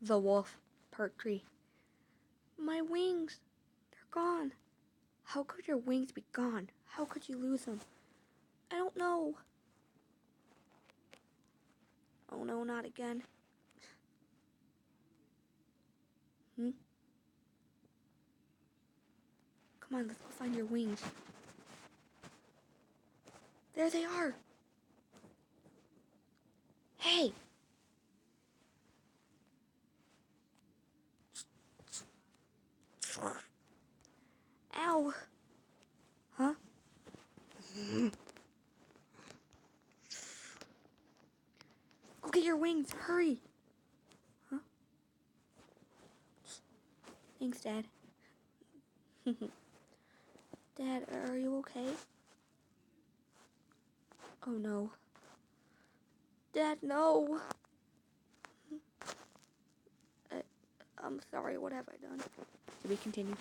The Wolf, Part 3. My wings! They're gone. How could your wings be gone? How could you lose them? I don't know. Oh no, not again. Come on, let's go find your wings. There they are. Hey! Ow! Huh? Go get your wings, hurry! Huh? Thanks, Dad. Dad, are you okay? Oh no. Dad, no! I'm sorry, what have I done? To be continued.